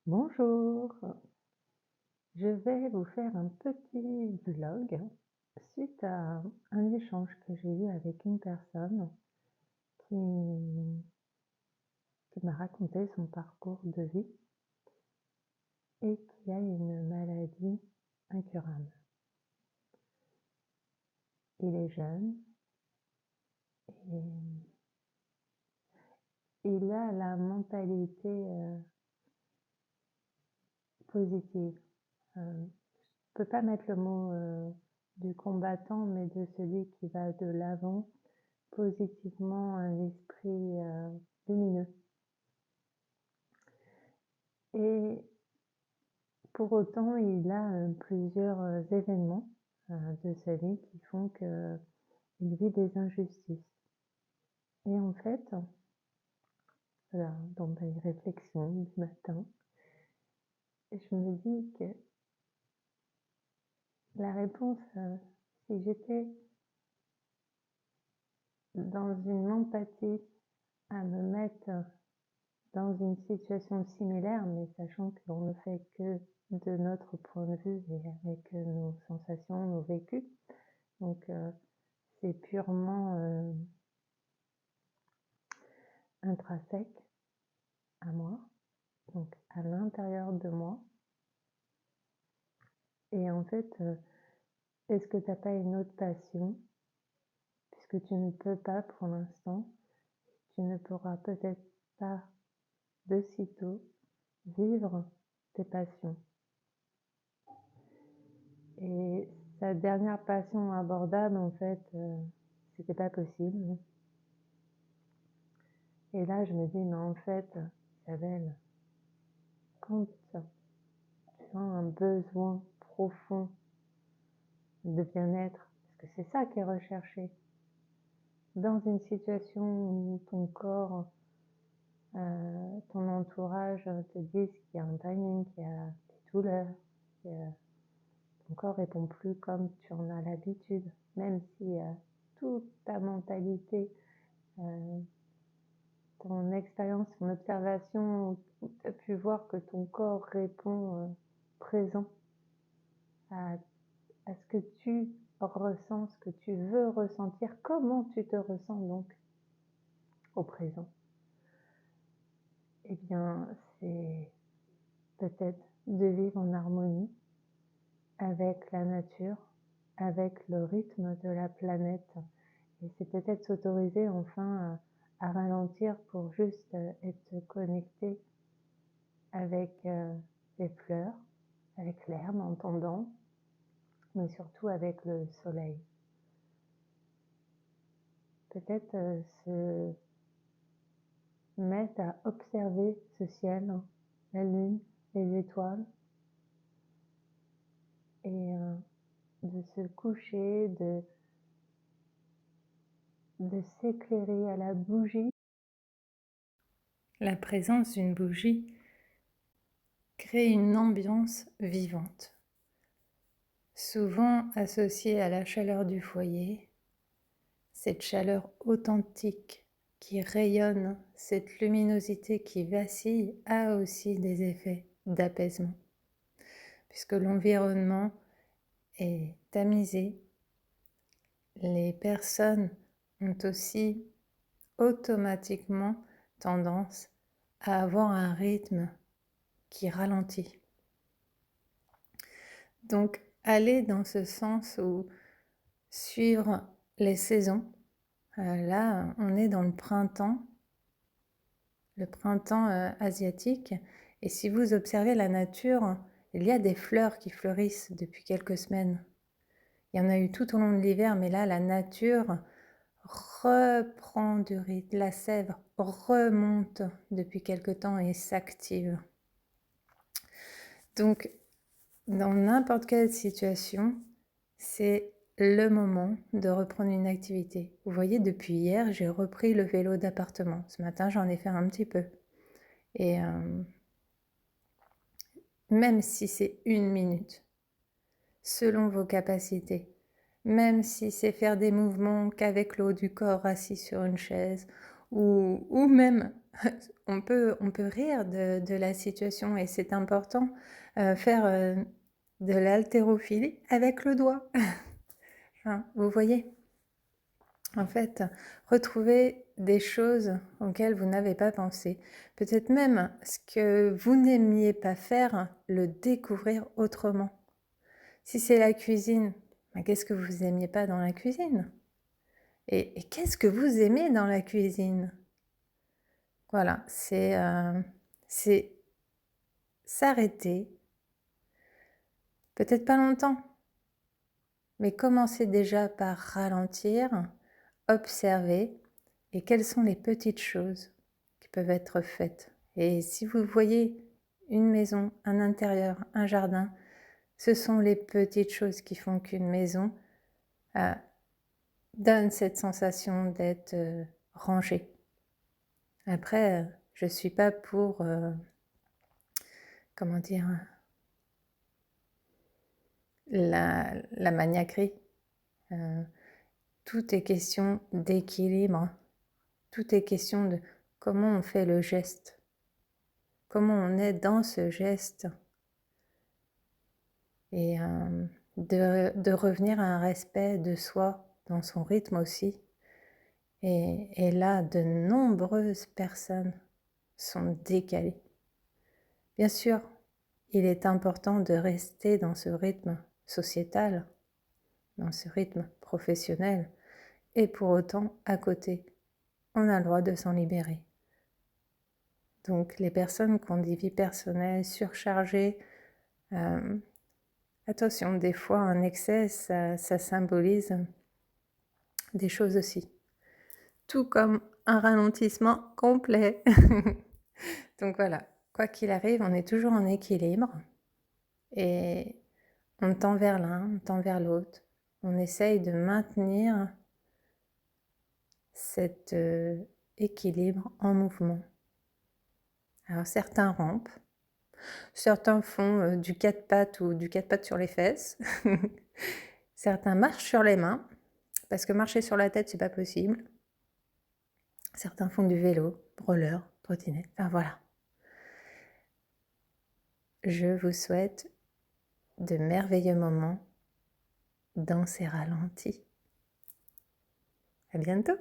Bonjour, je vais vous faire un petit vlog suite à un échange que j'ai eu avec une personne qui, qui m'a raconté son parcours de vie et qui a une maladie incurable. Il est jeune et il a la mentalité positive. Je peux pas mettre le mot du combattant, mais de celui qui va de l'avant, positivement, un esprit lumineux. Et pour autant, il a plusieurs événements de sa vie qui font qu'il vit des injustices. Et en fait, voilà, dans mes réflexions du matin, je me dis que la réponse, si j'étais dans une empathie à me mettre dans une situation similaire, mais sachant qu'on ne fait que de notre point de vue et avec nos sensations, nos vécus, donc c'est purement intrinsèque à moi, donc à l'intérieur de moi. Et en fait, est-ce que tu n'as pas une autre passion, puisque tu ne peux pas pour l'instant, tu ne pourras peut-être pas de sitôt vivre tes passions. Et sa dernière passion abordable, en fait, c'était pas possible. Et là, je me dis, mais en fait, Isabelle, quand tu as un besoin profond de bien-être, parce que c'est ça qui est recherché, dans une situation où ton corps, ton entourage te disent qu'il y a un timing, qu'il y a des douleurs, ton corps répond plus comme tu en as l'habitude, même si toute ta mentalité, ton expérience, ton observation, tu as pu voir que ton corps répond présent à ce que tu ressens, ce que tu veux ressentir, comment tu te ressens donc au présent. Eh bien, c'est peut-être de vivre en harmonie avec la nature, avec le rythme de la planète. Et c'est peut-être s'autoriser enfin à ralentir pour juste être connecté avec les fleurs, avec l'herbe en tendant, mais surtout avec le soleil. Peut-être se mettre à observer ce ciel, la lune, les étoiles, et de se coucher, de s'éclairer à la bougie. La présence d'une bougie crée une ambiance vivante, souvent associée à la chaleur du foyer, cette chaleur authentique qui rayonne, cette luminosité qui vacille a aussi des effets d'apaisement, puisque l'environnement est tamisé. Les personnes ont aussi automatiquement tendance à avoir un rythme qui ralentit. Donc, aller dans ce sens où suivre les saisons. Là, on est dans le printemps asiatique. Et si vous observez la nature, il y a des fleurs qui fleurissent depuis quelques semaines. Il y en a eu tout au long de l'hiver, mais là, la nature reprend du rythme. La sève remonte depuis quelque temps et s'active. Donc, dans n'importe quelle situation, c'est le moment de reprendre une activité. Vous voyez, depuis hier, j'ai repris le vélo d'appartement. Ce matin, j'en ai fait un petit peu. Et même si c'est 1 minute, selon vos capacités, même si c'est faire des mouvements qu'avec le haut du corps assis sur une chaise, ou même on peut rire de la situation et c'est important, faire, de l'haltérophilie avec le doigt. Enfin, vous voyez? En fait, retrouver des choses auxquelles vous n'avez pas pensé. Peut-être même ce que vous n'aimiez pas faire, le découvrir autrement. Si c'est la cuisine, bah, qu'est-ce que vous aimiez pas dans la cuisine? Et qu'est-ce que vous aimez dans la cuisine? Voilà, c'est s'arrêter, peut-être pas longtemps, mais commencer déjà par ralentir, observer et quelles sont les petites choses qui peuvent être faites. Et si vous voyez une maison, un intérieur, un jardin, ce sont les petites choses qui font qu'une maison euh, donne cette sensation d'être rangée. Après, je suis pas pour, comment dire, la maniaquerie. Euh, tout est question d'équilibre. Tout est question de comment on fait le geste, comment on est dans ce geste et de revenir à un respect de soi dans son rythme aussi. Et là, de nombreuses personnes sont décalées. Bien sûr, il est important de rester dans ce rythme sociétal, dans ce rythme professionnel, et pour autant, à côté, on a le droit de s'en libérer. Donc les personnes qui ont des vies personnelles surchargées, attention, des fois un excès, ça symbolise des choses aussi. Tout comme un ralentissement complet. Donc voilà, quoi qu'il arrive, on est toujours en équilibre et on tend vers l'un, on tend vers l'autre. On essaye de maintenir cet équilibre en mouvement. Alors certains rampent, certains font du 4 pattes ou du 4 pattes sur les fesses. Certains marchent sur les mains, parce que marcher sur la tête, c'est pas possible. Certains font du vélo, roller, trottinette, enfin voilà. Je vous souhaite de merveilleux moments dans ces ralentis. À bientôt!